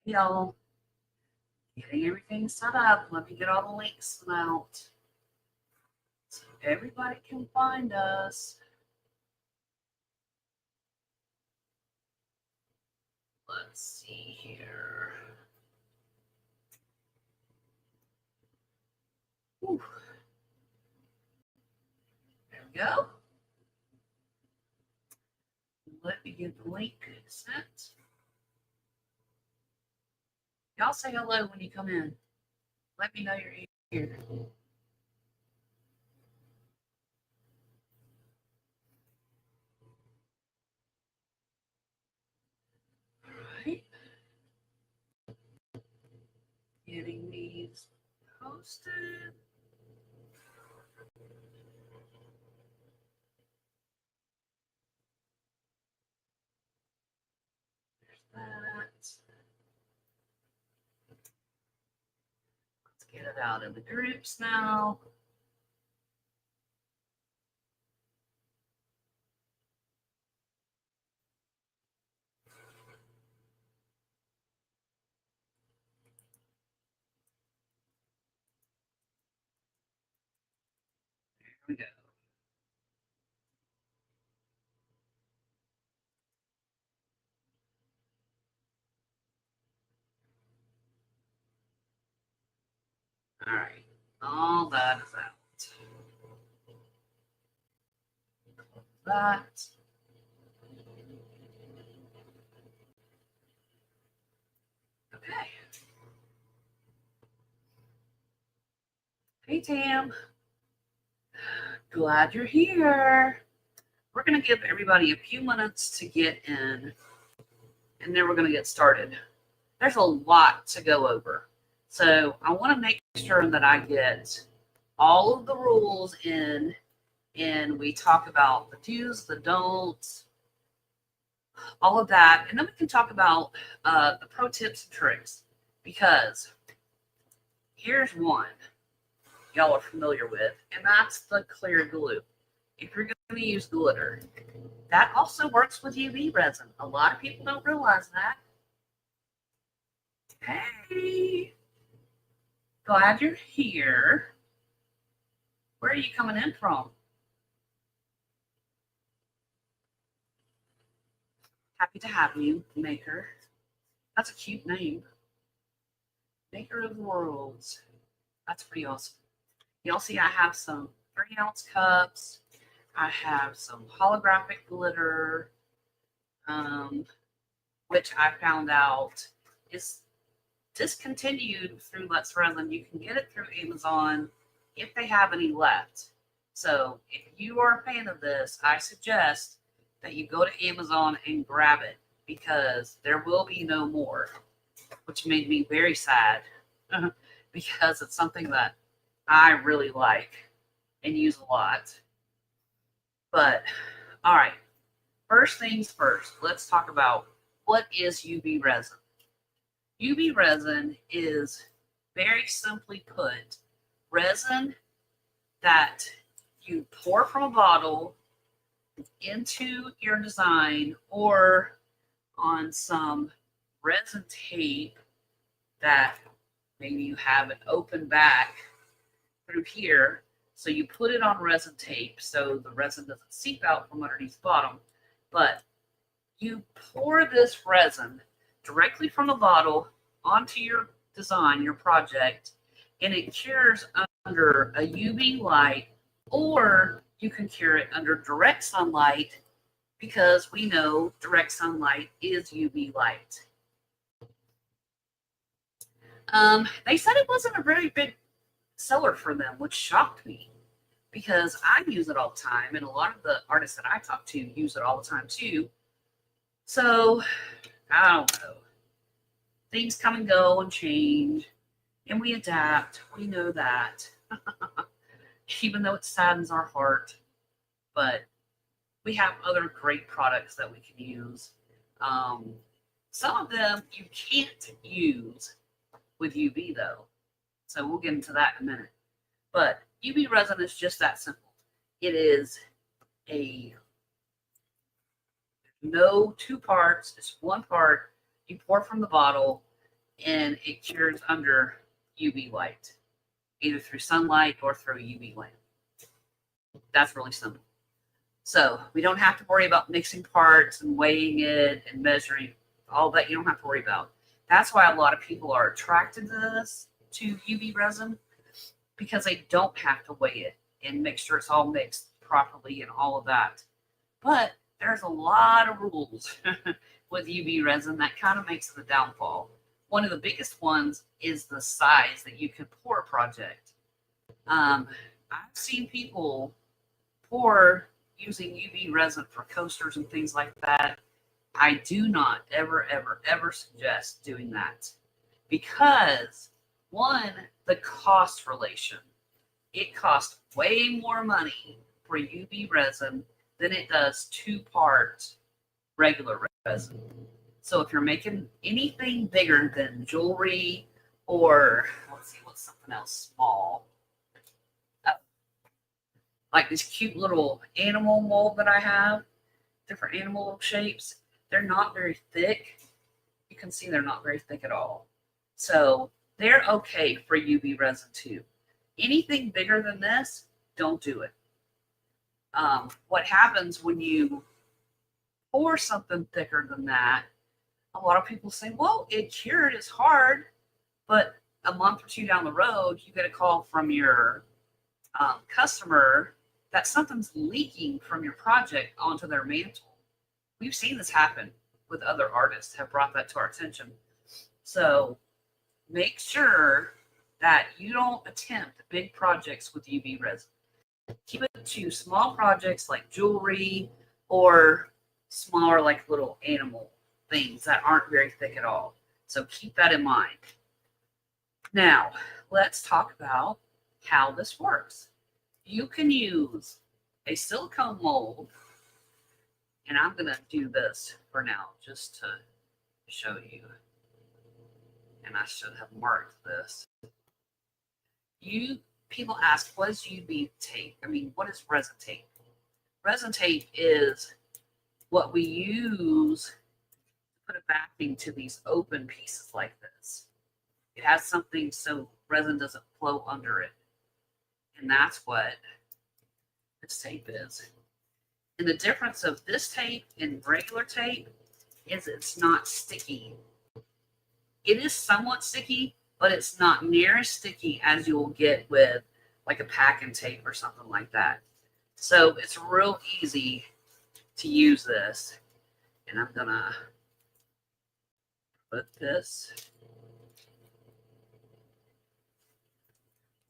Y'all, getting everything set up. Let me get all the links out so everybody can find us. Let's see here. Whew. There we go. Let me get the link sent. Y'all say hello when you come in. Let me know you're here. All right. Getting these posted. There's that. Let's get it out in the groups now. Here we go. All right. All that is out. That. Okay. Hey, Tam. Glad you're here. We're going to give everybody a few minutes to get in, and then we're going to get started. There's a lot to go over. So I want to make sure that I get all of the rules in, and we talk about the do's, the don'ts, all of that. And then we can talk about the pro tips and tricks, because here's one y'all are familiar with, and that's the clear glue. If you're going to use glitter, that also works with UV resin. A lot of people don't realize that. Hey, glad you're here. Where are you coming in from? Happy to have you, Maker. That's a cute name. Maker of Worlds. That's pretty awesome. Y'all see I have some 3-ounce cups. I have some holographic glitter, which I found out is discontinued through Let's Resin. You can get it through Amazon if they have any left. So if you are a fan of this, I suggest that you go to Amazon and grab it, because there will be no more, which made me very sad because it's something that I really like and use a lot. But all right, first things first, let's talk about what is UV resin. UV resin is, very simply put, resin that you pour from a bottle into your design or on some resin tape that maybe you have an open back through here. So you put it on resin tape so the resin doesn't seep out from underneath the bottom. But you pour this resin directly from the bottle onto your design, your project, and it cures under a UV light, or you can cure it under direct sunlight, because we know direct sunlight is UV light. They said it wasn't a very big seller for them, which shocked me, because I use it all the time, and a lot of the artists that I talk to use it all the time too. So I don't know. Things come and go and change, and we adapt. We know that, even though it saddens our heart. But we have other great products that we can use. Some of them you can't use with UV though, so we'll get into that in a minute. But UV resin is just that simple. It is a no two parts, it's one part. You pour from the bottle, and it cures under UV light, either through sunlight or through a UV lamp. That's really simple. So we don't have to worry about mixing parts and weighing it and measuring. All that you don't have to worry about. That's why a lot of people are attracted to this, to UV resin, because they don't have to weigh it and make sure it's all mixed properly and all of that. But there's a lot of rules with UV resin that kind of makes it the downfall. One of the biggest ones is the size that you can pour a project. I've seen people pour using UV resin for coasters and things like that. I do not ever, ever, ever suggest doing that because, one, the cost relation. It costs way more money for UV resin than it does 2-part regular resin. So if you're making anything bigger than jewelry or, let's see, what's something else small? Like this cute little animal mold that I have, different animal shapes. They're not very thick. You can see they're not very thick at all. So they're okay for UV resin too. Anything bigger than this, don't do it. What happens when you pour something thicker than that, a lot of people say, well, it cured, it's hard, but a month or two down the road, you get a call from your customer that something's leaking from your project onto their mantle. We've seen this happen with other artists, have brought that to our attention. So make sure that you don't attempt big projects with UV resin. Keep it to small projects like jewelry or smaller like little animal things that aren't very thick at all. So keep that in mind. Now, let's talk about how this works. You can use a silicone mold, and I'm going to do this for now just to show you. And I should have marked this. People ask, what is UV tape? I mean, what is resin tape? Resin tape is what we use to put a backing to these open pieces like this. It has something so resin doesn't flow under it. And that's what this tape is. And the difference of this tape and regular tape is it's not sticky. It is somewhat sticky, but it's not near as sticky as you'll get with like a packing tape or something like that. So it's real easy to use this. And I'm gonna put this,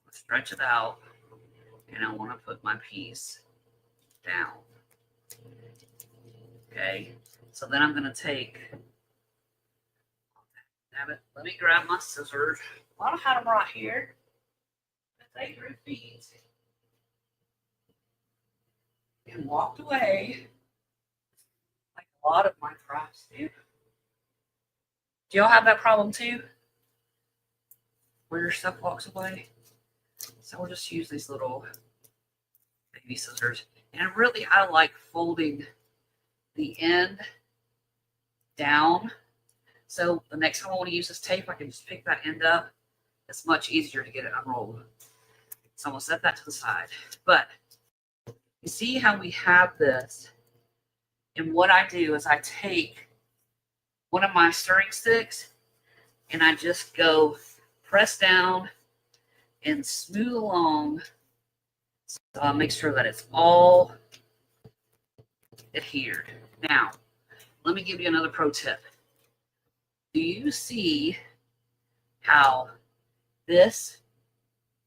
stretch it out, and I want to put my piece down. Okay, so then I'm gonna take, let me grab my scissors. A lot of them right here. Take your feet and walked away like a lot of my crafts do. Do y'all have that problem too? Where your stuff walks away? So we'll just use these little baby scissors. And really, I like folding the end down. So the next time I want to use this tape, I can just pick that end up. It's much easier to get it unrolled. So I'm going to set that to the side. But you see how we have this. And what I do is I take one of my stirring sticks and I just go press down and smooth along. So I'll make sure that it's all adhered. Now, let me give you another pro tip. Do you see how this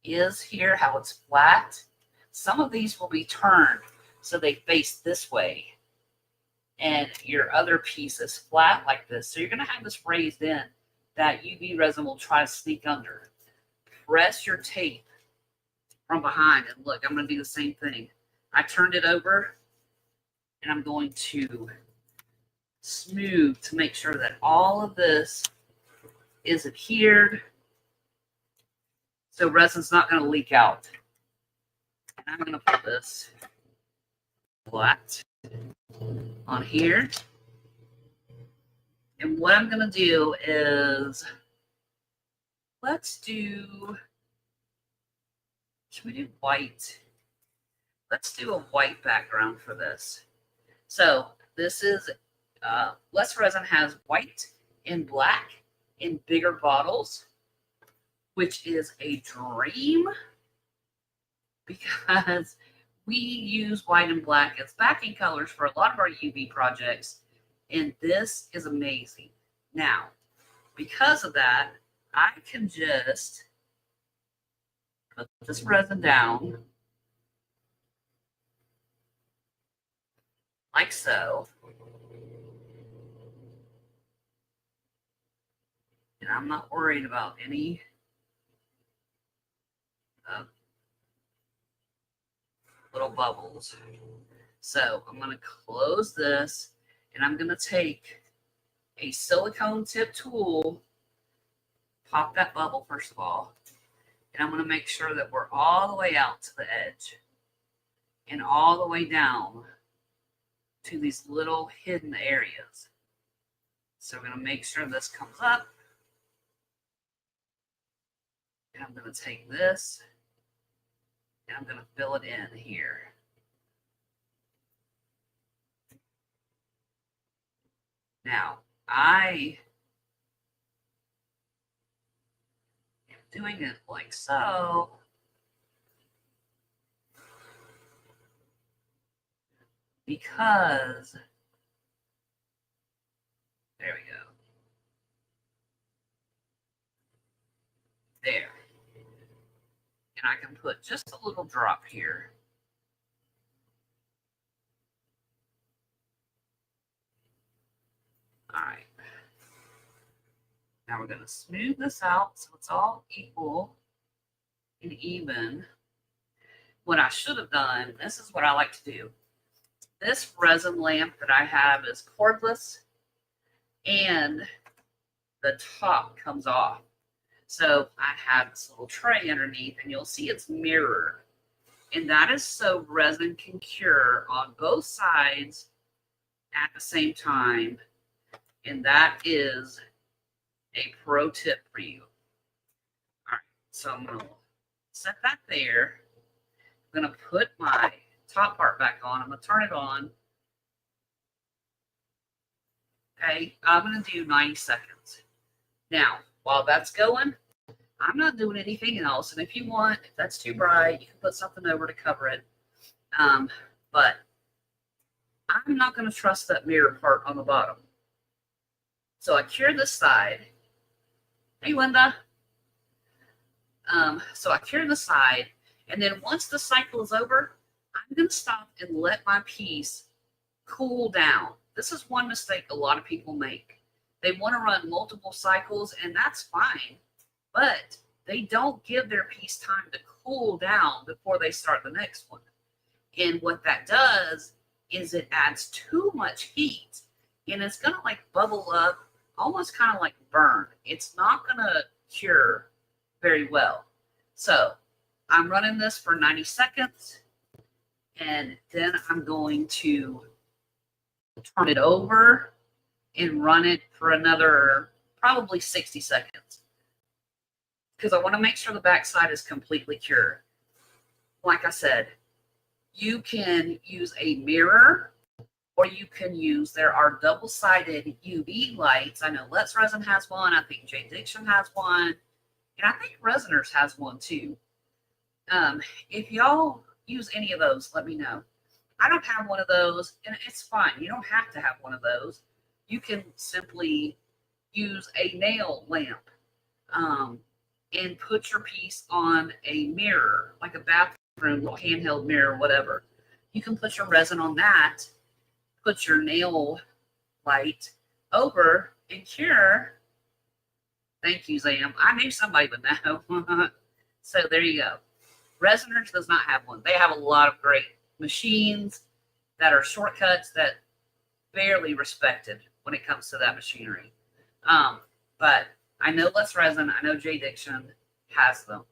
is here, how it's flat? Some of these will be turned so they face this way. And your other piece is flat like this. So you're going to have this raised in that UV resin will try to sneak under. Press your tape from behind. And look, I'm going to do the same thing. I turned it over and I'm going to smooth to make sure that all of this is adhered. So resin's not going to leak out. And I'm going to put this flat on here. And what I'm going to do is let's do, should we do white? Let's do a white background for this. So this is, Less Resin has white and black in bigger bottles, which is a dream because we use white and black as backing colors for a lot of our UV projects, and this is amazing. Now, because of that, I can just put this resin down like so. And I'm not worried about any little bubbles. So I'm going to close this, and I'm going to take a silicone tip tool, pop that bubble first of all, and I'm going to make sure that we're all the way out to the edge and all the way down to these little hidden areas. So we're going to make sure this comes up. And I'm going to take this and I'm going to fill it in here. Now, I am doing it like so. Because, there we go. There. And I can put just a little drop here. All right. Now we're going to smooth this out so it's all equal and even. What I should have done, this is what I like to do. This resin lamp that I have is cordless, and the top comes off. So I have this little tray underneath, and you'll see it's mirrored. And that is so resin can cure on both sides at the same time. And that is a pro tip for you. All right, so I'm going to set that there. I'm going to put my top part back on. I'm going to turn it on. Okay, I'm going to do 90 seconds. Now, while that's going, I'm not doing anything else. And if you want, if that's too bright, you can put something over to cover it. But I'm not going to trust that mirror part on the bottom. So I cure this side. Hey, Linda. So I cure the side. And then once the cycle is over, I'm going to stop and let my piece cool down. This is one mistake a lot of people make. They want to run multiple cycles, and that's fine. But they don't give their piece time to cool down before they start the next one. And what that does is it adds too much heat, and it's going to like bubble up, almost kind of like burn. It's not going to cure very well. So I'm running this for 90 seconds, and then I'm going to turn it over and run it for another probably 60 seconds. Because I want to make sure the backside is completely cured. Like I said, you can use a mirror, or you can use, there are double-sided UV lights. I know Let's Resin has one. I think J Diction has one. And I think Resiners has one too. If y'all use any of those, let me know. I don't have one of those, and it's fine. You don't have to have one of those. You can simply use a nail lamp and put your piece on a mirror, like a bathroom handheld mirror, whatever. You can put your resin on that, put your nail light over, and cure. Thank you, Zam. I knew somebody would know. So there you go. Resiners does not have one. They have a lot of great machines that are shortcuts that barely respected when it comes to that machinery. But I know Let's Resin, I know J Diction has them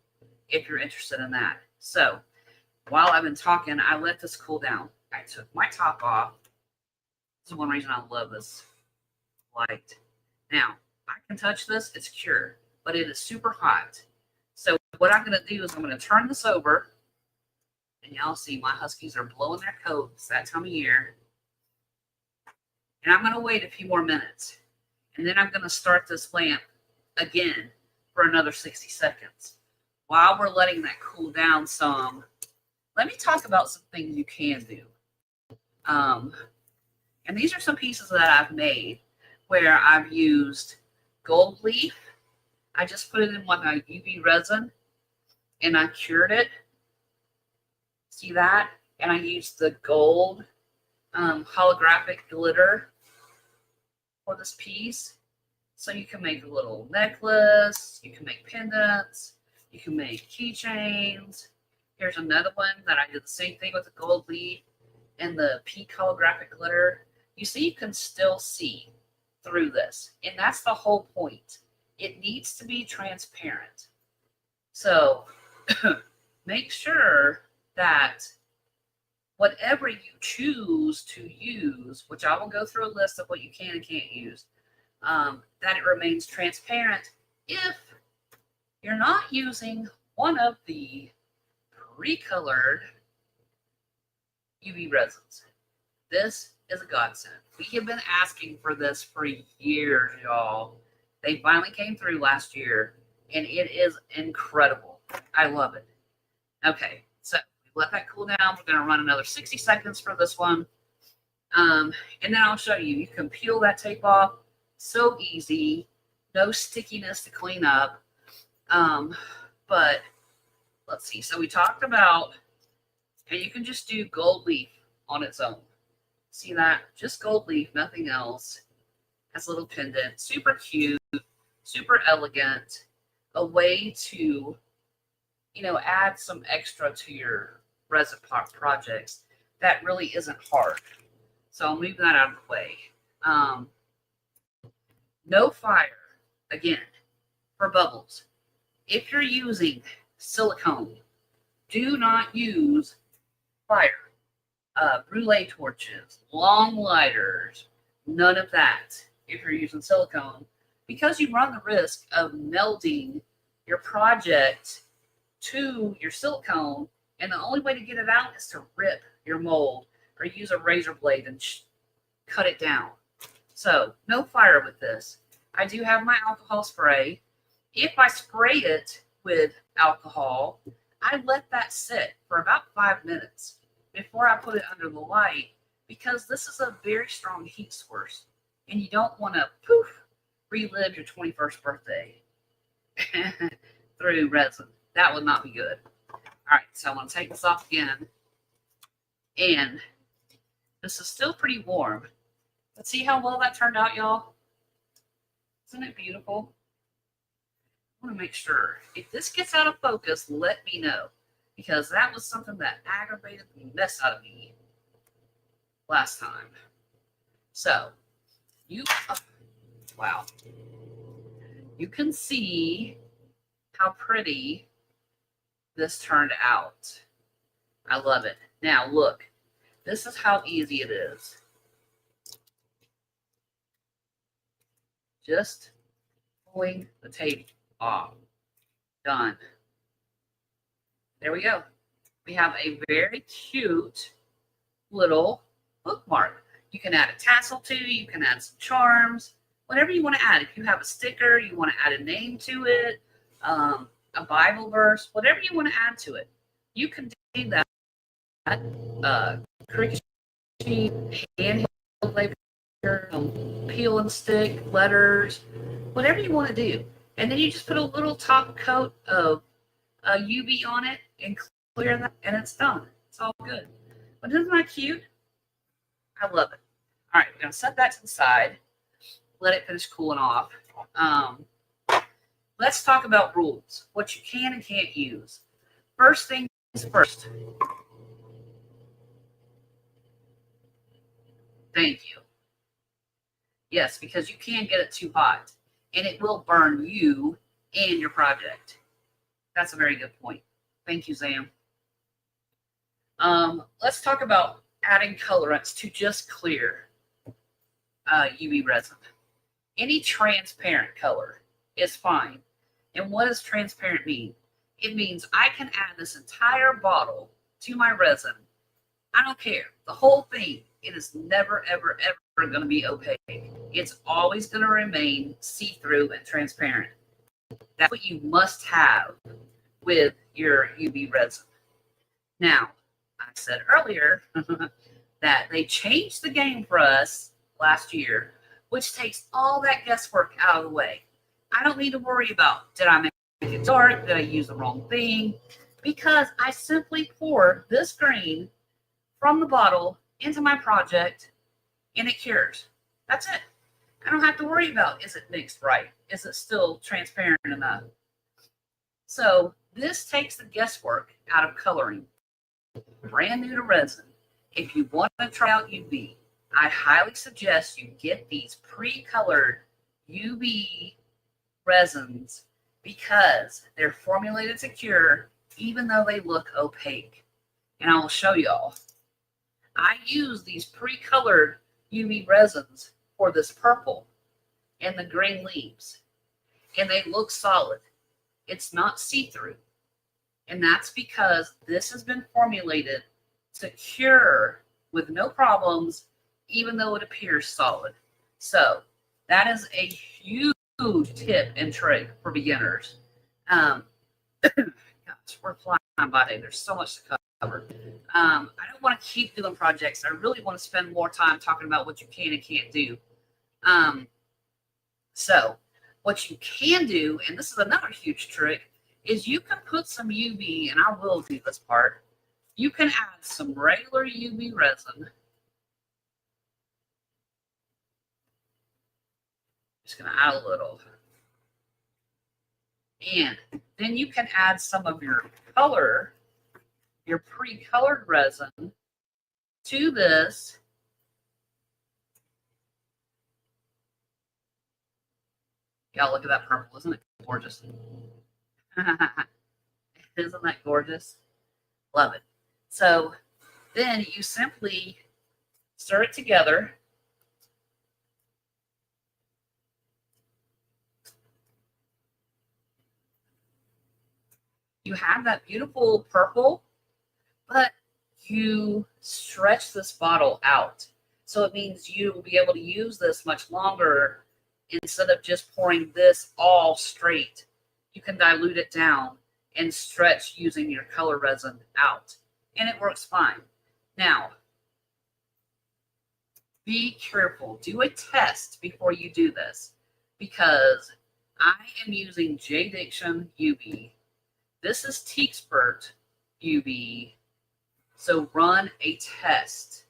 if you're interested in that. So while I've been talking, I let this cool down. I took my top off. This is one reason I love this light. Now, I can touch this, it's cured. but it is super hot. So what I'm going to do is I'm going to turn this over, and y'all see my huskies are blowing their coats that time of year. And I'm going to wait a few more minutes. And then I'm going to start this lamp again for another 60 seconds. While we're letting that cool down some, let me talk about some things you can do. And these are some pieces that I've made where I've used gold leaf. I just put it in with my UV resin and I cured it. See that? And I used the gold holographic glitter for this piece. So you can make a little necklace, you can make pendants, you can make keychains. Here's another one that I did the same thing with the gold leaf and the pink holographic glitter. You see, you can still see through this. And that's the whole point. It needs to be transparent. So make sure that whatever you choose to use, which I will go through a list of what you can and can't use, that it remains transparent if you're not using one of the pre-colored UV resins. This is a godsend. We have been asking for this for years, y'all. They finally came through last year, and it is incredible. I love it. Okay, so let that cool down. We're going to run another 60 seconds for this one. And then I'll show you. You can peel that tape off. So easy. No stickiness to clean up. But let's see. So we talked about, and you can just do gold leaf on its own. See that? Just gold leaf, nothing else. Has a little pendant. Super cute. Super elegant. A way to, add some extra to your resin projects that really isn't hard. So I'll move that out of the way. No fire, again, for bubbles. If you're using silicone, do not use fire. Brûlée torches, long lighters, none of that if you're using silicone, because you run the risk of melding your project to your silicone, and the only way to get it out is to rip your mold or use a razor blade and cut it down. So no fire with this. I do have my alcohol spray. If I spray it with alcohol, I let that sit for about 5 minutes before I put it under the light, because this is a very strong heat source and you don't want to relive your 21st birthday through resin. That would not be good. All right, so I'm going to take this off again. And this is still pretty warm. But see how well that turned out, y'all? Isn't it beautiful? I want to make sure. If this gets out of focus, let me know. Because that was something that aggravated the mess out of me last time. So, wow. You can see how pretty this turned out. I love it. Now, look. This is how easy it is. Just pulling the tape off. Done. There we go. We have a very cute little bookmark. You can add a tassel to, you can add some charms, whatever you want to add. If you have a sticker, you want to add a name to it, a Bible verse, whatever you want to add to it, you can do that. Cricut sheet, handheld paper, peel and stick, letters, whatever you want to do. And then you just put a little top coat of UV on it and clear that, and it's done. It's all good. But isn't that cute? I love it. All right, we're going to set that to the side. Let it finish cooling off. Let's talk about rules, what you can and can't use. First things first. Thank you. Yes, because you can get it too hot, and it will burn you and your project. That's a very good point. Thank you, Zam. Let's talk about adding colorants to just clear UV resin. Any transparent color is fine. And what does transparent mean? It means I can add this entire bottle to my resin. I don't care. The whole thing, it is never, ever, ever going to be opaque. It's always going to remain see-through and transparent. That's what you must have with your UV resin. Now, I said earlier that they changed the game for us last year, which takes all that guesswork out of the way. I don't need to worry about, did I make it dark? Did I use the wrong thing? Because I simply pour this green from the bottle into my project and it cures. That's it. I don't have to worry about, is it mixed right? Is it still transparent enough? So this takes the guesswork out of coloring. Brand new to resin. If you want to try out UV, I highly suggest you get these pre-colored UV resins because they're formulated to cure even though they look opaque. And I will show y'all. I use these pre-colored UV resins for this purple and the green leaves, and they look solid. It's not see-through, and that's because this has been formulated to cure with no problems, even though it appears solid. So that is a huge tip and trick for beginners. Gosh, we're flying by today. There's so much to cover. I don't want to keep doing projects. I really want to spend more time talking about what you can and can't do. So what you can do, and this is another huge trick, is you can put some UV, and I will do this part. You can add some regular UV resin. Just going to add a little. And then you can add some of your color, your pre-colored resin to this. Y'all look at that purple. Isn't it gorgeous? Isn't that gorgeous? Love it. So then you simply stir it together. You have that beautiful purple, but you stretch this bottle out. So it means you will be able to use this much longer instead of just pouring this all straight. You can dilute it down and stretch using your color resin out, and it works fine. Now, be careful. Do a test before you do this, because I am using J-Diction UV. This is Teakspert UV. So run a test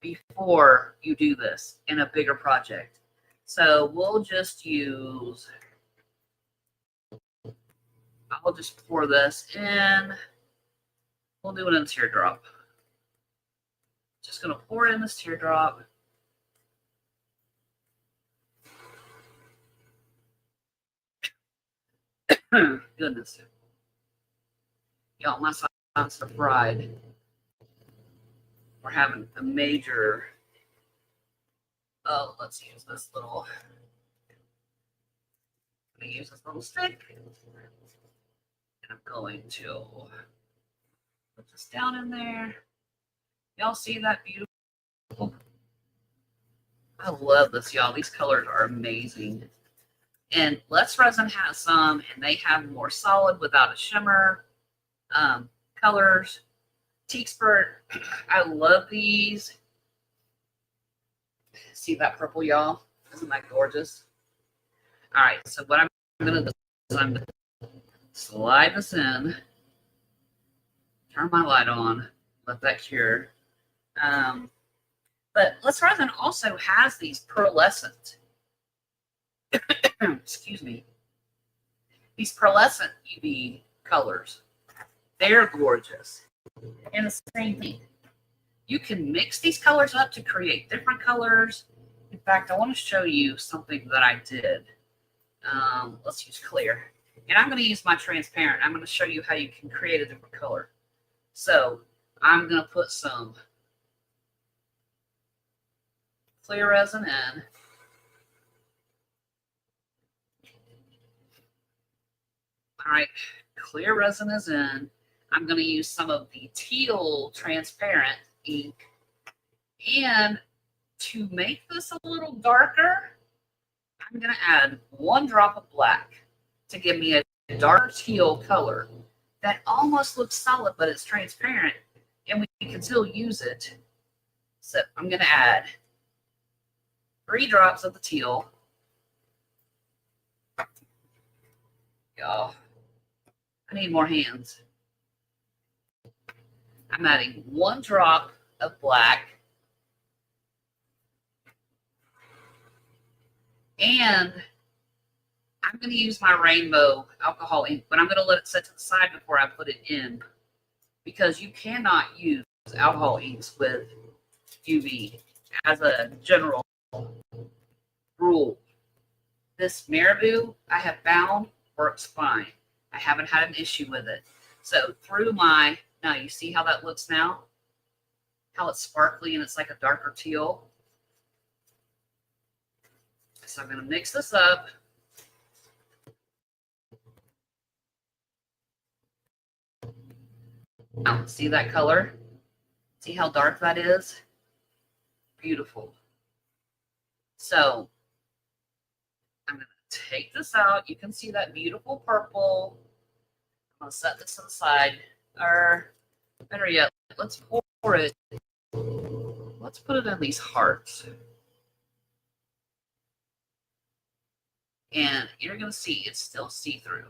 before you do this in a bigger project. So we'll just use, I'll just pour this in. We'll do it in a teardrop. Just going to pour it in this teardrop. Goodness. Y'all, my son's fried. We're having a major, let's use this little, I'm going to use this little stick. And I'm going to put this down in there. Y'all see that beautiful? I love this, y'all. These colors are amazing. And Let's Resin has some, and they have more solid without a shimmer colors. Teakspert, I love these. See that purple, y'all? Isn't that gorgeous? All right, so what I'm going to do is I'm going to slide this in, turn my light on, let that cure. But Let's Resin also has these pearlescent, excuse me, these pearlescent UV colors. They're gorgeous. And the same thing. You can mix these colors up to create different colors. In fact, I want to show you something that I did. Let's use clear. And I'm going to use my transparent. I'm going to show you how you can create a different color. So I'm going to put some clear resin in. All right, clear resin is in. I'm going to use some of the teal transparent ink. And to make this a little darker, I'm going to add 1 drop of black to give me a dark teal color that almost looks solid, but it's transparent and we can still use it. So I'm going to add 3 drops of the teal. Y'all, I need more hands. I'm adding 1 drop of black. And I'm going to use my rainbow alcohol ink, but I'm going to let it set to the side before I put it in, because you cannot use alcohol inks with UV as a general rule. This Marabou I have found works fine. I haven't had an issue with it. So through my, now you see how that looks now? How it's sparkly and it's like a darker teal. So I'm going to mix this up. Now, see that color? See how dark that is? Beautiful. So I'm going to take this out. You can see that beautiful purple. I'm going to set this to the side. Or better yet, let's pour it. Let's put it in these hearts. And you're going to see it's still see-through.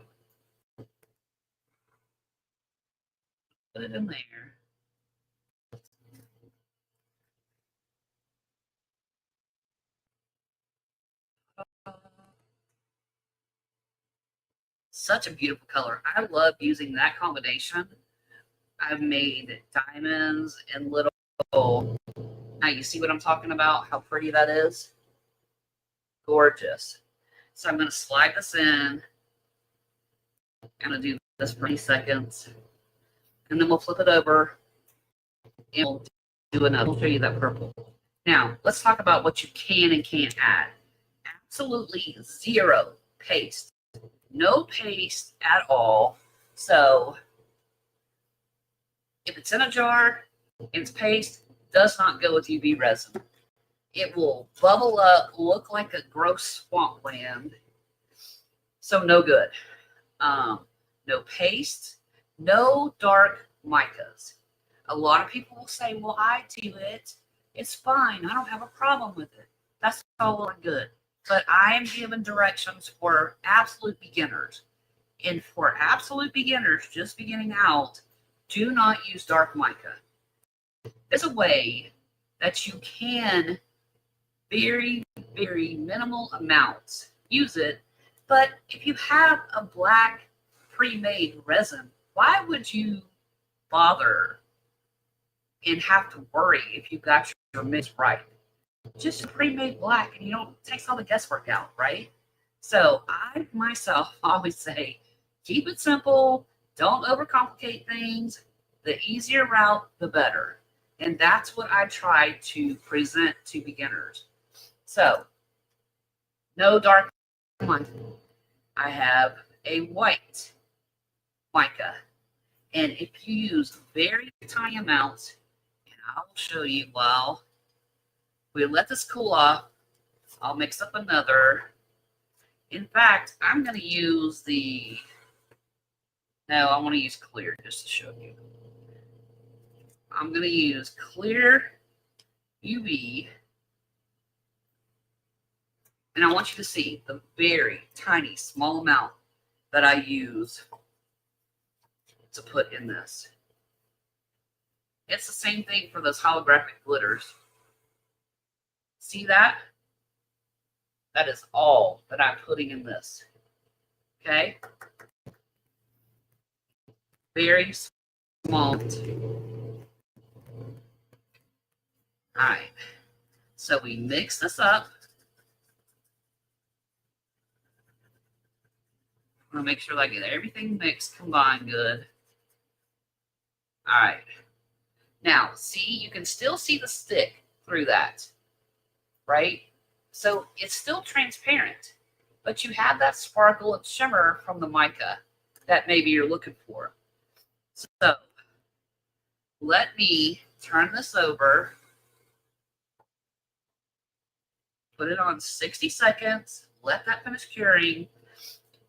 Put it in there. Such a beautiful color. I love using that combination. I've made diamonds and little, now you see what I'm talking about, how pretty that is? Gorgeous. So I'm going to slide this in. I'm going to do this for 20 seconds. And then we'll flip it over and we'll do another. I'll show you that purple. Now, let's talk about what you can and can't add. Absolutely 0 paste. No paste at all. So if it's in a jar, it's paste, does not go with UV resin. It will bubble up, look like a gross swampland. So no good. No paste, no dark micas. A lot of people will say, well, I do it. It's fine. I don't have a problem with it. That's all well and good. But I am giving directions for absolute beginners. And for absolute beginners just beginning out, do not use dark mica. There's a way that you can very, very minimal amounts use it. But if you have a black pre-made resin, why would you bother and have to worry if you got your mix right? Just pre-made black and you don't, it takes all the guesswork out, right? So I myself always say, keep it simple, don't overcomplicate things. The easier route, the better. And that's what I try to present to beginners. So, no dark mica. I have a white mica. And if you use very tiny amounts, and I'll show you while we let this cool off, I'll mix up another. In fact, I'm going to use the, no, I want to use clear just to show you. I'm going to use clear UV. And I want you to see the very tiny, small amount that I use to put in this. It's the same thing for those holographic glitters. See that? That is all that I'm putting in this. Okay? Very small. All right. So we mix this up. I'm going to make sure that I get everything mixed, combined good. All right. Now, see, you can still see the stick through that, right? So it's still transparent, but you have that sparkle and shimmer from the mica. that maybe you're looking for. So let me turn this over, put it on 60 seconds, let that finish curing,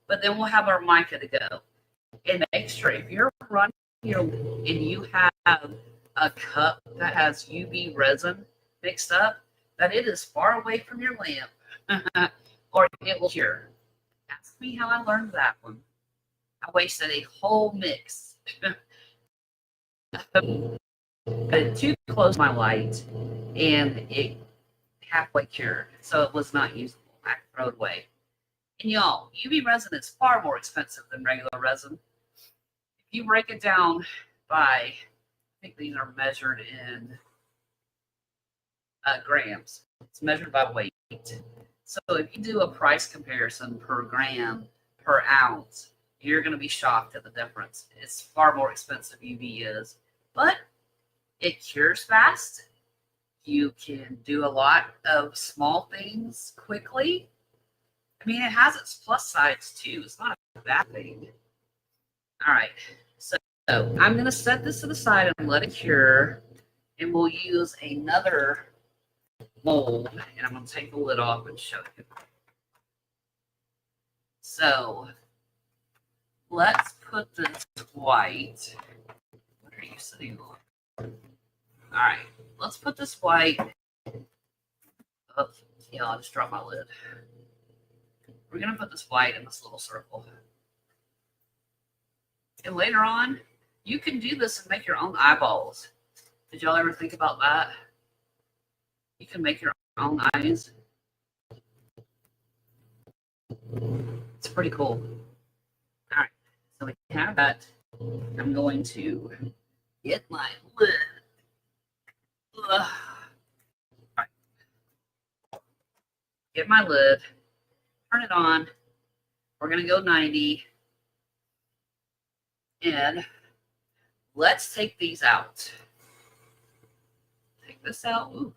but then we'll have our mica to go. And make sure if you're running and you have a cup that has UV resin mixed up, that it is far away from your lamp or it will cure. Ask me how I learned that one. I wasted a whole mix. But too close to my light and it halfway cured, so it was not usable. I throw it away. And y'all, UV resin is far more expensive than regular resin. If you break it down by, I think these are measured in grams. It's measured by weight. So if you do a price comparison per gram, per ounce, you're going to be shocked at the difference. It's far more expensive UV is, but it cures fast. You can do a lot of small things quickly. I mean, it has its plus sides too. It's not a bad thing. All right. So I'm going to set this to the side and let it cure. And we'll use another mold. And I'm going to take the lid off and show you. So let's put this white. What are you sitting on? All right. Let's put this white. Oh, yeah, I'll just drop my lid. We're going to put this white in this little circle. And later on, you can do this and make your own eyeballs. Did y'all ever think about that? You can make your own eyes. It's pretty cool. All right, so we have that. I'm going to get my lid. All right. Get my lid. Turn it on. We're going to go 90. And let's take these out. Take this out. Ooh,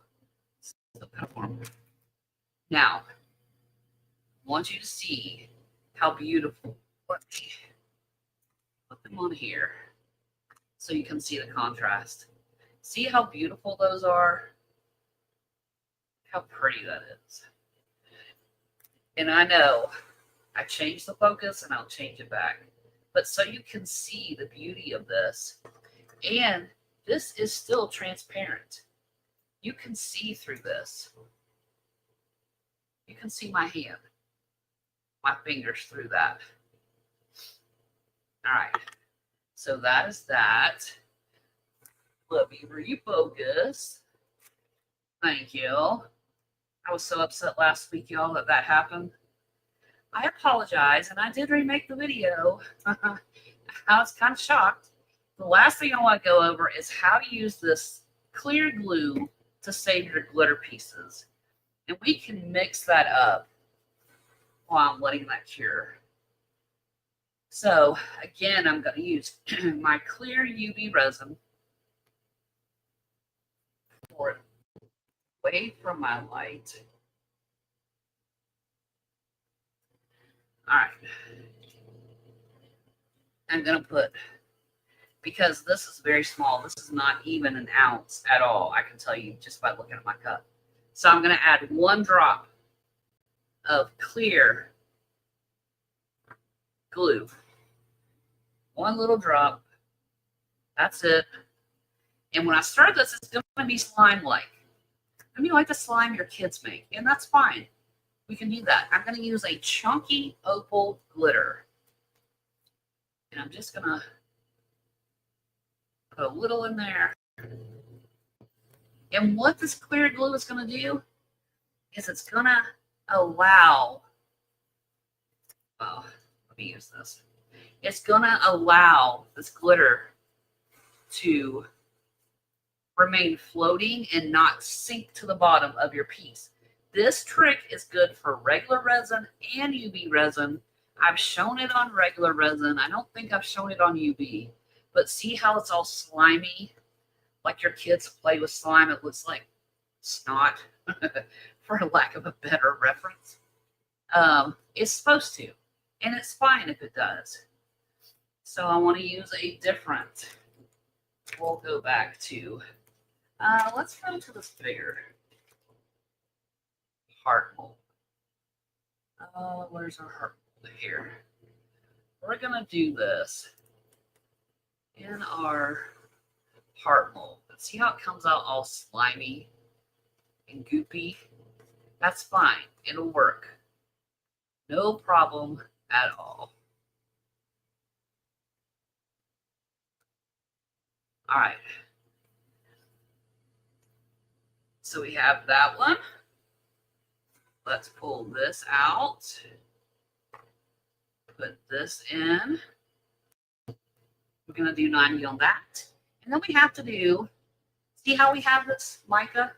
still kind of warm. Now, I want you to see how beautiful. Let me put them on here so you can see the contrast. See how beautiful those are? How pretty that is. And I know I changed the focus and I'll change it back. But so you can see the beauty of this. And this is still transparent. You can see through this. You can see my hand, my fingers through that. All right. So that is that. Let me refocus. Thank you. I was so upset last week, y'all, that happened. I apologize, and I did remake the video. I was kind of shocked. The last thing I want to go over is how to use this clear glue to save your glitter pieces. And we can mix that up while I'm letting that cure. So, again, I'm going to use my clear UV resin. Pour it away from my light. All right. I'm going to put, because this is very small, this is not even an ounce at all, I can tell you just by looking at my cup. So I'm going to add 1 drop of clear glue. 1 little drop. That's it. And when I start this, it's going to be slime-like. I mean, like the slime your kids make, and that's fine. We can do that. I'm going to use a chunky opal glitter. And I'm just going to put a little in there. And what this clear glue is going to do is it's going to allow, let me use this. It's going to allow this glitter to remain floating and not sink to the bottom of your piece. This trick is good for regular resin and UV resin. I've shown it on regular resin. I don't think I've shown it on UV. But see how it's all slimy? Like your kids play with slime. It looks like snot, for lack of a better reference. It's supposed to. And it's fine if it does. So I want to use a different. We'll go back to, let's go to this bigger heart mold. Where's our heart mold? Here. We're going to do this in our heart mold. See how it comes out all slimy and goopy? That's fine. It'll work. No problem at all. All right. So we have that one. Let's pull this out. Put this in. We're going to do 90 on that. And then we have to do, see how we have this mica?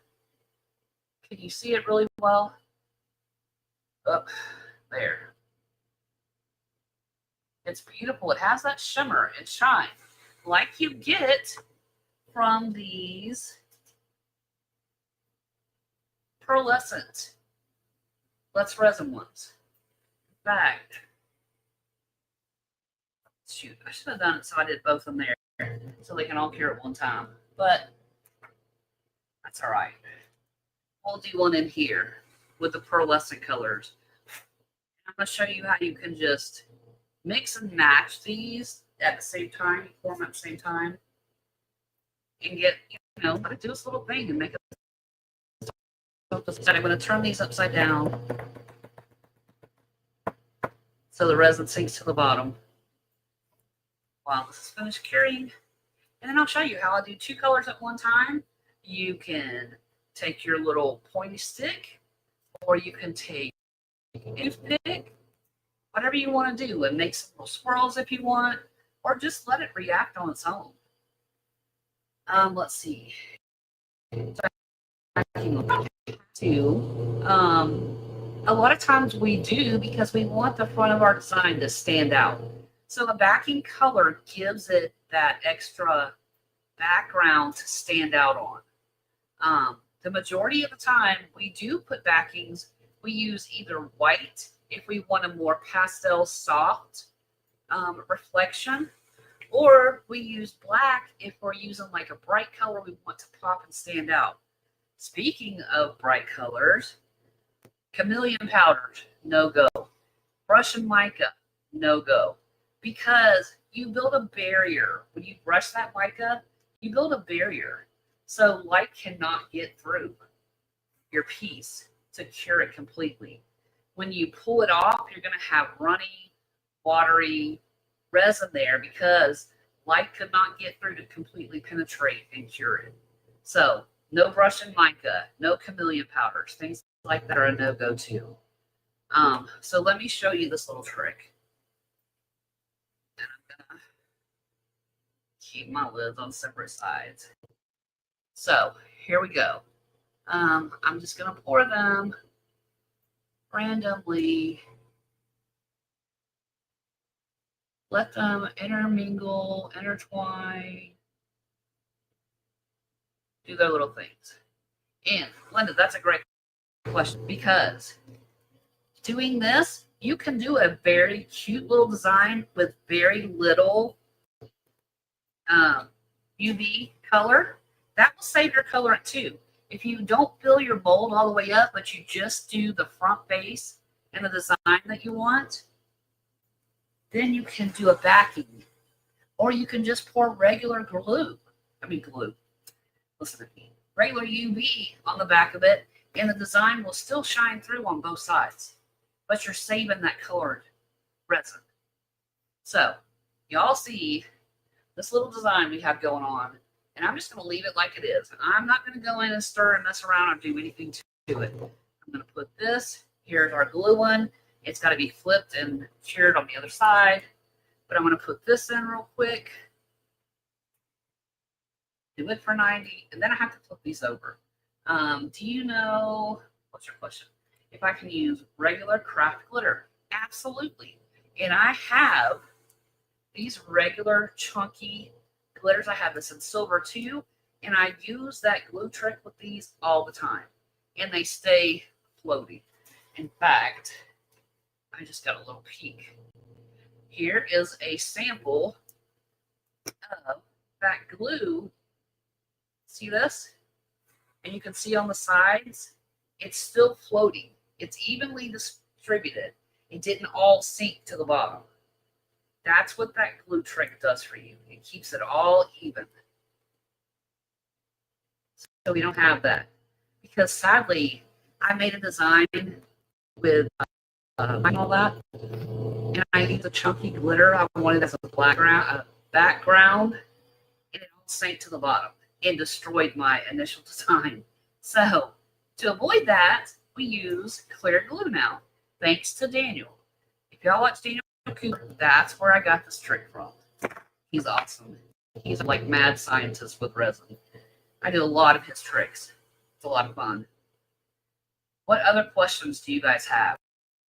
Can you see it really well? Up there. It's beautiful. It has that shimmer and shine like you get from these pearlescent Let's Resin ones. In fact, shoot, I should have done it so I did both of them there so they can all cure at one time. But that's all right. We'll do one in here with the pearlescent colors. I'm going to show you how you can just mix and match these at the same time, pour them at the same time, and get, do this little thing and make it. I'm going to turn these upside down so the resin sinks to the bottom while this is finished curing. And then I'll show you how I do two colors at one time. You can take your little pointy stick, or you can take a toothpick, whatever you want to do, and make some little swirls if you want, or just let it react on its own. Let's see. A lot of times we do because we want the front of our design to stand out. So the backing color gives it that extra background to stand out on. The majority of the time we do put backings. We use either white if we want a more pastel soft reflection, or we use black if we're using like a bright color we want to pop and stand out. Speaking of bright colors, chameleon powders, no go. Brush and mica, no go. Because you build a barrier. When you brush that mica, you build a barrier. So light cannot get through your piece to cure it completely. When you pull it off, you're going to have runny, watery resin there because light could not get through to completely penetrate and cure it. So no brush and mica, no chameleon powders, things like that are a no-go too. So let me show you this little trick. And I'm going to keep my lids on separate sides. So here we go. I'm just going to pour them randomly. Let them intermingle, intertwine, do their little things. And Linda, that's a great question because doing this, you can do a very cute little design with very little UV color. That will save your colorant too. If you don't fill your mold all the way up, but you just do the front face and the design that you want, then you can do a backing. Or you can just pour regular glue. Listen to me. Regular UV on the back of it, and the design will still shine through on both sides. But you're saving that colored resin. So, y'all see this little design we have going on, and I'm just going to leave it like it is. I'm not going to go in and stir and mess around or do anything to it. I'm going to put this. Here's our glue one. It's got to be flipped and cured on the other side. But I'm going to put this in real quick. Do it for 90. And then I have to flip these over. Do you know, what's your question? If I can use regular craft glitter? Absolutely. And I have these regular chunky glitters. I have this in silver too. And I use that glue trick with these all the time. And they stay floaty. In fact, I just got a little peek. here is a sample of that glue. See this? And you can see on the sides, it's still floating. It's evenly distributed. It didn't all sink to the bottom. That's what that glue trick does for you. It keeps it all even. So we don't have that. Because sadly, I made a design with all that. And I used a chunky glitter. I wanted as a background. And it all sank to the bottom and destroyed my initial design. So to avoid that, we use clear glue now, thanks to Daniel. If y'all watch Daniel Cooper, that's where I got this trick from. He's awesome. He's like mad scientist with resin. I do a lot of his tricks. It's a lot of fun. What other questions do you guys have?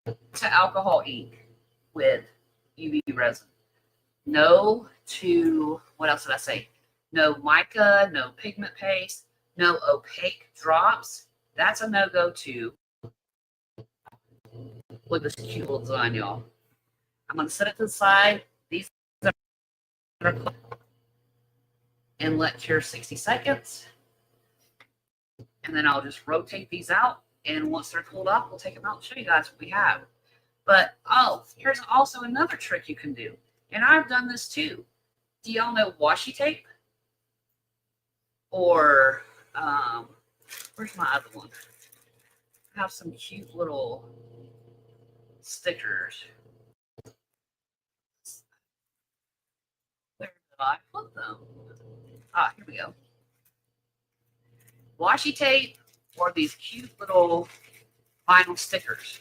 To alcohol ink with UV resin. No to, what else did I say? No mica, no pigment paste, no opaque drops. That's a no-go too. Look at this cute little design, y'all. I'm going to set it to the side. These are and let cure 60 seconds. And then I'll just rotate these out. And once they're cooled off, we'll take them out and show you guys what we have. But, oh, here's also another trick you can do. And I've done this too. Do y'all know washi tape? Or, where's my other one? I have some cute little stickers. Where did I put them? Ah, here we go. Washi tape or these cute little vinyl stickers.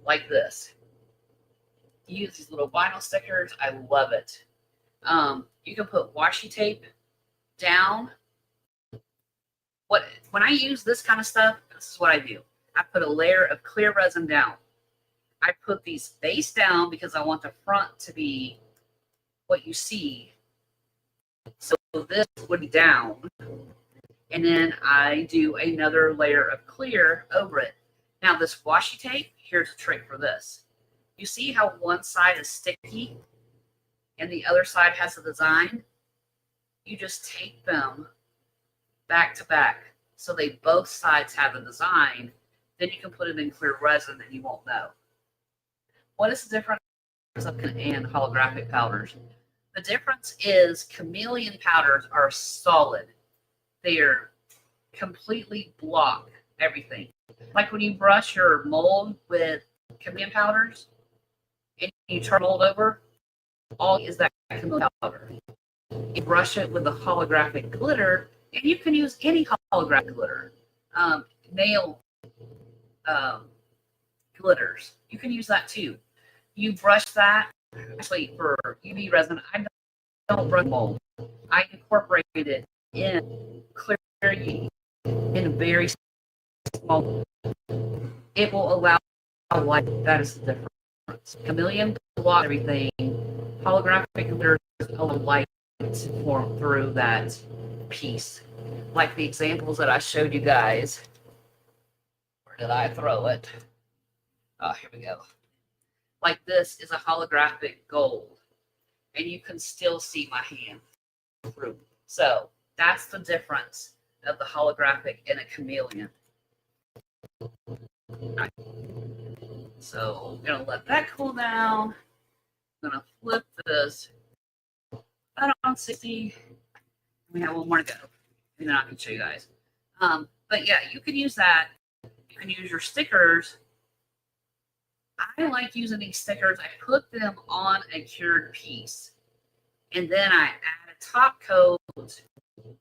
Like this. Use these little vinyl stickers. I love it. You can put washi tape down. When I use this kind of stuff, this is what I do. I put a layer of clear resin down. I put these face down because I want the front to be what you see. So this would be down. And then I do another layer of clear over it. Now this washi tape, here's a trick for this. You see how one side is sticky and the other side has a design? You just tape them back to back so they both sides have a design. Then you can put it in clear resin and you won't know. What is the difference in holographic powders? The difference is chameleon powders are solid. They are completely block everything. Like when you brush your mold with chameleon powders and you turn mold over, all is that chameleon powder. You brush it with the holographic glitter, and you can use any holographic glitter. Nail glitters. You can use that too. You brush that. Actually, for UV resin, I don't brush mold. I incorporate it in clear UV in very small. It will allow light. That is the difference. Chameleon block everything. Holographic glitter allow light to form through that piece. Like the examples that I showed you guys. Where did I throw it? Oh, here we go. Like this is a holographic gold. And you can still see my hand through. So that's the difference of the holographic and a chameleon. Right. So I'm going to let that cool down. I'm going to flip this about on 60. We have one more to go. And then I can show you guys. But yeah, you can use that. You can use your stickers. I like using these stickers. I put them on a cured piece. And then I add a top coat.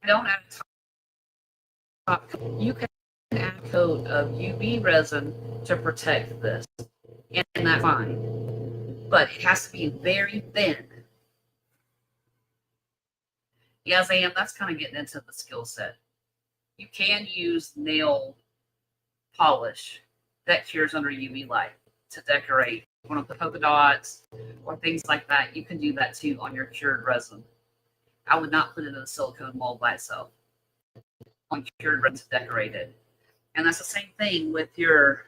I don't add a top coat. You can add a coat of UV resin to protect this. And that's fine. But it has to be very thin. Yes, I am. That's kind of getting into the skill set. You can use nail polish that cures under UV light to decorate one of the polka dots or things like that. You can do that too on your cured resin. I would not put it in a silicone mold by itself. On cured resin to decorate it. And that's the same thing with your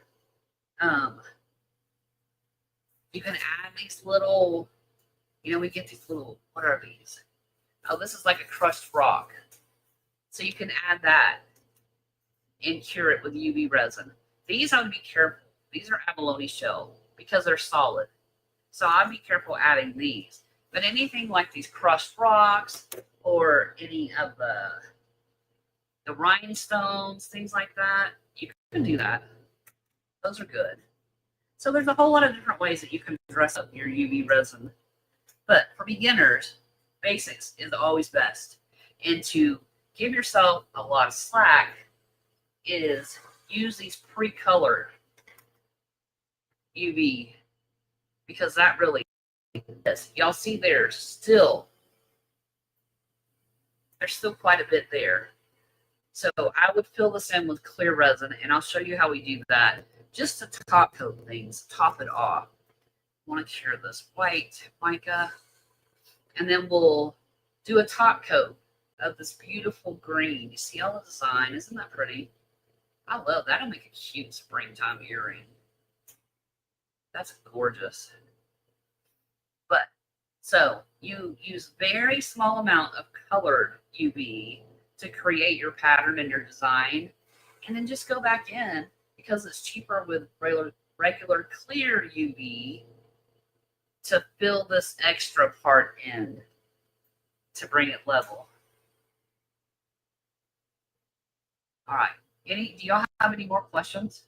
You can add these little, we get these little, what are these? Oh, this is like a crushed rock. So you can add that and cure it with UV resin. These I would be careful. These are abalone shell because they're solid. So I'd be careful adding these. But anything like these crushed rocks or any of the rhinestones, things like that, you can do that. Those are good. So there's a whole lot of different ways that you can dress up your UV resin. But for beginners, basics is always best. And to give yourself a lot of slack is use these pre-colored UV because that really is. Y'all see there's still quite a bit there. So I would fill this in with clear resin, and I'll show you how we do that. Just to top coat things, top it off. I want to cure this white mica, and then we'll do a top coat of this beautiful green. You see all the design? Isn't that pretty? I love that. That'll make a cute springtime earring. That's gorgeous. But so you use very small amount of colored UV to create your pattern and your design, and then just go back in because it's cheaper with regular clear UV to fill this extra part in to bring it level. All right. Do y'all have any more questions?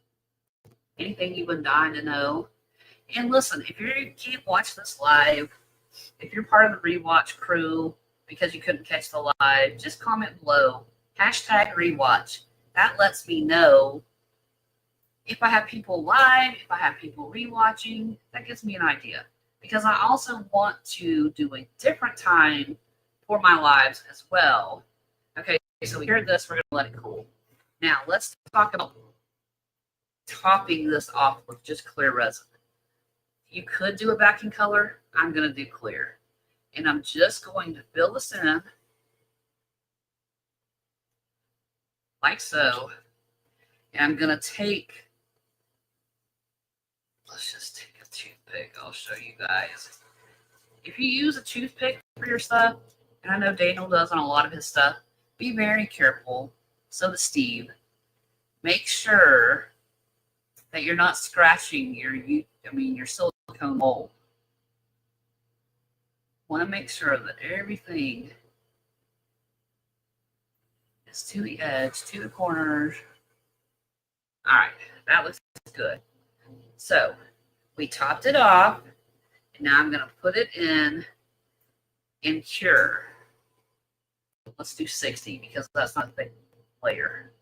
Anything you've been dying to know? And listen, if you can't watch this live, if you're part of the rewatch crew because you couldn't catch the live, just comment below, #rewatch. That lets me know if I have people live, if I have people rewatching. That gives me an idea. Because I also want to do a different time for my lives as well. Okay, so we heard this, we're going to let it cool. Now, let's talk about topping this off with just clear resin. You could do a backing color. I'm going to do clear. And I'm just going to fill this in like so. And I'm going to take, let's just take a toothpick. I'll show you guys. If you use a toothpick for your stuff, and I know Daniel does on a lot of his stuff, be very careful. So does Steve. Make sure that you're not scratching your silicone mold. Want to make sure that everything is to the edge, to the corners. All right, that looks good. So we topped it off, and now I'm going to put it in and cure. Let's do 60 because that's not the layer.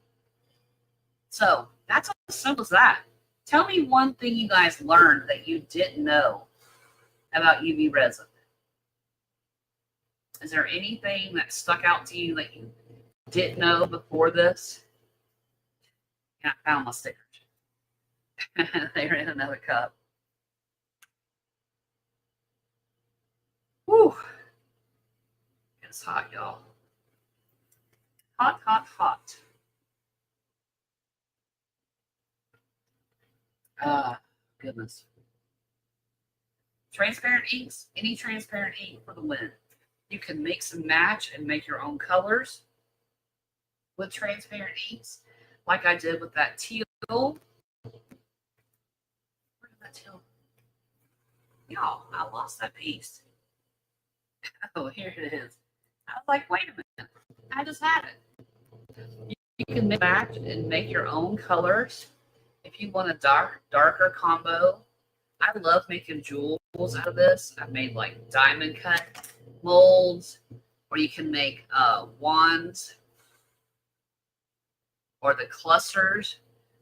So that's as simple as that. Tell me one thing you guys learned that you didn't know about UV resin. Is there anything that stuck out to you that you didn't know before this? And I found my stickers. They're in another cup. Whew. It's hot, y'all. Hot, hot, hot. Goodness. Transparent inks, any transparent ink for the win. You can mix and match and make your own colors with transparent inks, like I did with that teal. Where did that teal? Y'all, I lost that piece. Oh, here it is. I was like, wait a minute. I just had it. You can match and make your own colors. If you want a darker combo, I love making jewels out of this. I've made like diamond cut molds, or you can make wands or the clusters.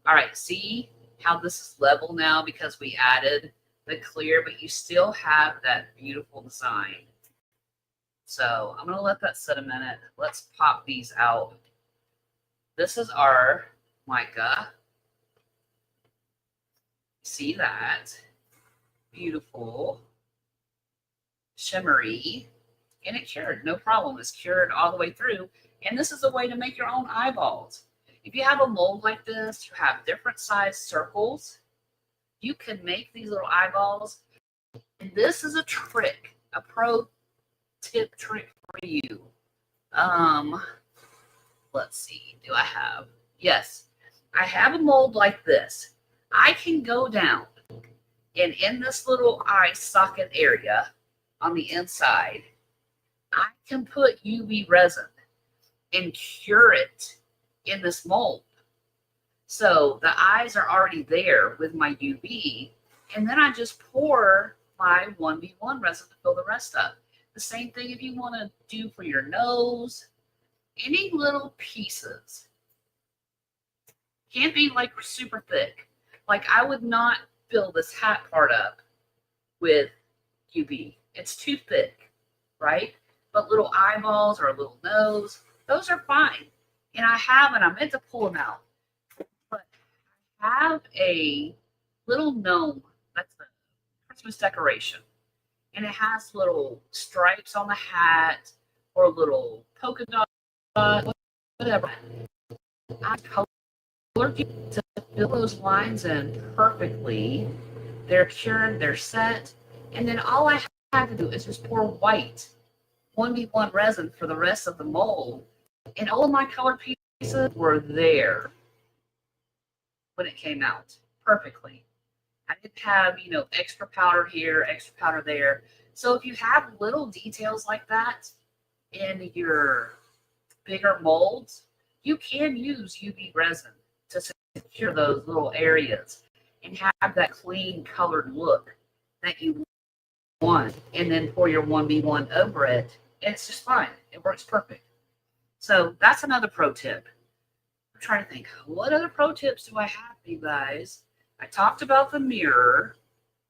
All right, see how this is level now because we added the clear, but you still have that beautiful design. So I'm going to let that sit a minute. Let's pop these out. This is our mica. See that? Beautiful. Shimmery. And it cured. No problem. It's cured all the way through. And this is a way to make your own eyeballs. If you have a mold like this, you have different size circles. You can make these little eyeballs. And this is a trick, a pro tip trick for you. Um, let's see, do I have? Yes, I have a mold like this. I can go down and in this little eye socket area on the inside, I can put UV resin and cure it in this mold. So the eyes are already there with my UV, and then I just pour my 1v1 resin to fill the rest up. The same thing if you want to do for your nose, any little pieces. Can't be like super thick. Like I would not fill this hat part up with UV. It's too thick, right? But little eyeballs or a little nose, those are fine. And I meant to pull them out, but I have a little gnome that's a Christmas decoration. And it has little stripes on the hat or little polka dot, whatever. I colored to fill those lines in perfectly. They're cured, they're set. And then all I have to do is just pour white 1v1 resin for the rest of the mold. And all of my color pieces were there when it came out perfectly. I didn't have, extra powder here, extra powder there. So if you have little details like that in your bigger molds, you can use UV resin to secure those little areas and have that clean colored look that you want. And then pour your 1v1 over it, and it's just fine. It works perfect. So that's another pro tip. I'm trying to think, what other pro tips do I have for you guys? I talked about the mirror,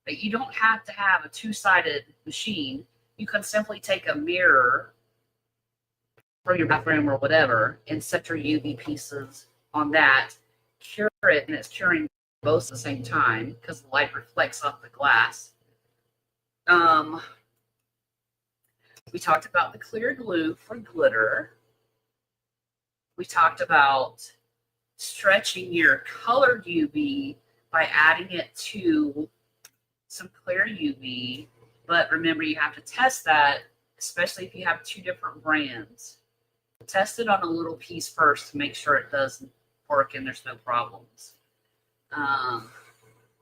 that you don't have to have a two-sided machine. You can simply take a mirror for your bathroom or whatever and set your UV pieces on that, cure it, and it's curing both at the same time because the light reflects off the glass. We talked about the clear glue for glitter. We talked about stretching your colored UV by adding it to some clear UV, but remember you have to test that, especially if you have two different brands. Test it on a little piece first to make sure it does work and there's no problems.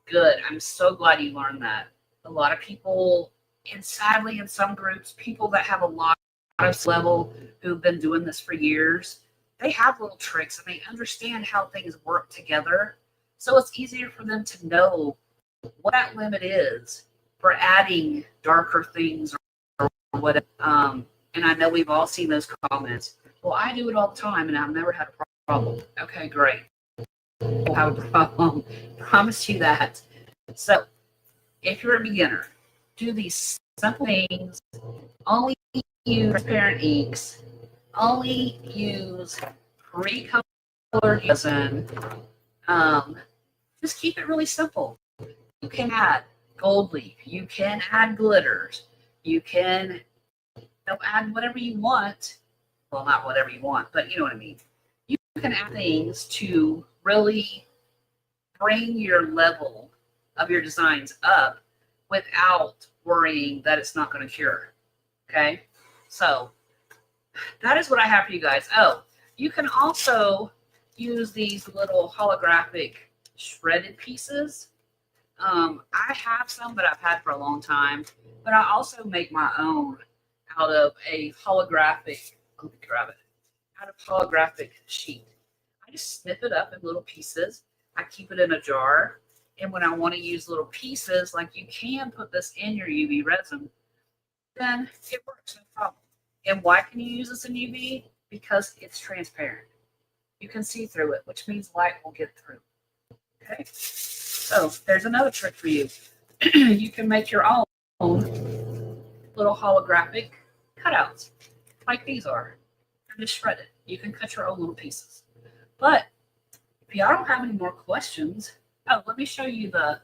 Good. I'm so glad you learned that. A lot of people, and sadly in some groups, people that have a lot of level who've been doing this for years, they have little tricks and they understand how things work together. So it's easier for them to know what that limit is for adding darker things or whatever. And I know we've all seen those comments. Well, I do it all the time and I've never had a problem. Okay, great. We'll have a problem. Promise you that. So if you're a beginner, do these simple things. Only use transparent inks. Only use pre-colored resin. Just keep it really simple. You can add gold leaf. You can add glitters. You can add whatever you want. Well, not whatever you want, but you know what I mean. You can add things to really bring your level of your designs up without worrying that it's not going to cure. Okay? So that is what I have for you guys. Oh, you can also use these little holographic shredded pieces. I have some that I've had for a long time, but I also make my own out of a holographic, let me grab it, out of holographic sheet. I just snip it up in little pieces. I keep it in a jar. And when I want to use little pieces, like you can put this in your UV resin, then it works, no problem. And why can you use this in UV? Because it's transparent. You can see through it, which means light will get through. Okay? So there's another trick for you. You can make your own little holographic cutouts, like these are. They're just shredded. You can cut your own little pieces. But if y'all don't have any more questions, let me show you the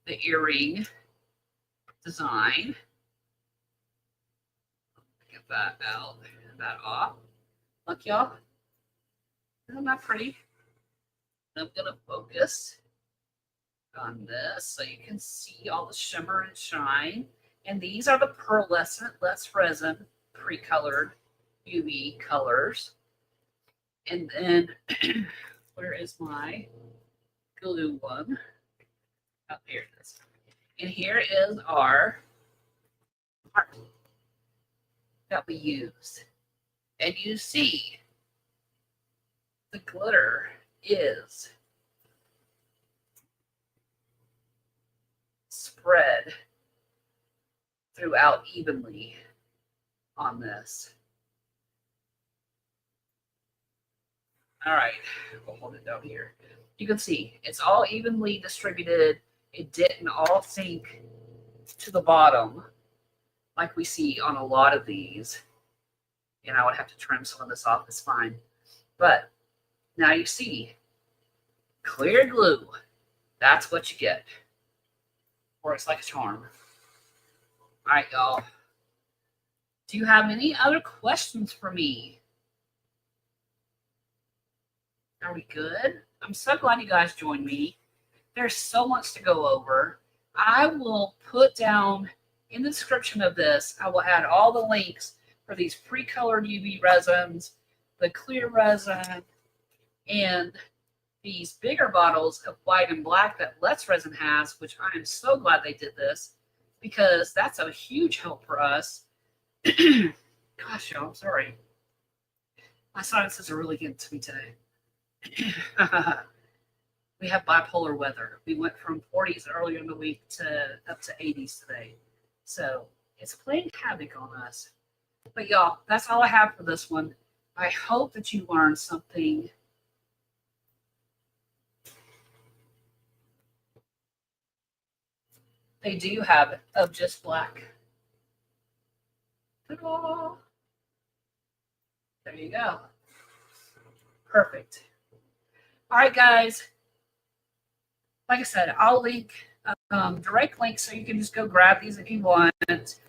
earring design. Get that out, that off. Look, y'all. Isn't that pretty? I'm gonna focus. on this so you can see all the shimmer and shine. And these are the pearlescent less resin pre-colored UV colors. And then where is my glue one? Oh, here it is. And here is our art that we used. And you see the glitter is spread throughout evenly on this. All right, we'll hold it down here. You can see it's all evenly distributed. It didn't all sink to the bottom like we see on a lot of these. And I would have to trim some of this off, it's fine. But now you see clear glue. That's what you get. Works like a charm. All right, y'all. Do you have any other questions for me? Are we good? I'm so glad you guys joined me. There's so much to go over. I will put down in the description of this, I will add all the links for these pre-colored UV resins, the clear resin, and these bigger bottles of white and black that Let's Resin has, which I am so glad they did this because that's a huge help for us. Gosh, y'all, I'm sorry. My sinuses are really getting to me today. We have bipolar weather. We went from 40s earlier in the week to up to 80s today. So it's playing havoc on us. But y'all, that's all I have for this one. I hope that you learned something. They do have of just black. Ta-da! There you go. Perfect. All right, guys. Like I said, I'll link direct links so you can just go grab these if you want.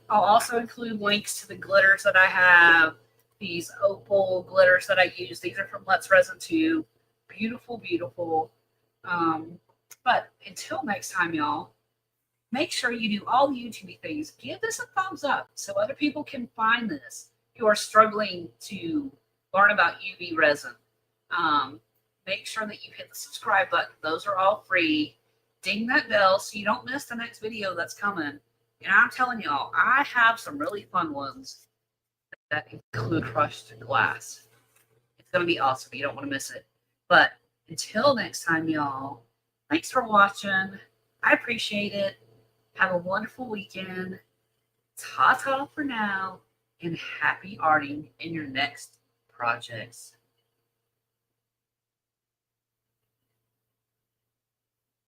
I'll also include links to the glitters that I have, these opal glitters that I use. These are from Let's Resin too. Beautiful, beautiful. But until next time, y'all, make sure you do all the YouTube things. Give this a thumbs up so other people can find this who are struggling to learn about UV resin. Make sure that you hit the subscribe button. Those are all free. Ding that bell so you don't miss the next video that's coming. And I'm telling y'all, I have some really fun ones that include crushed glass. It's going to be awesome. You don't want to miss it. But until next time, y'all, thanks for watching. I appreciate it. Have a wonderful weekend. Ta-ta for now. And happy arting in your next projects.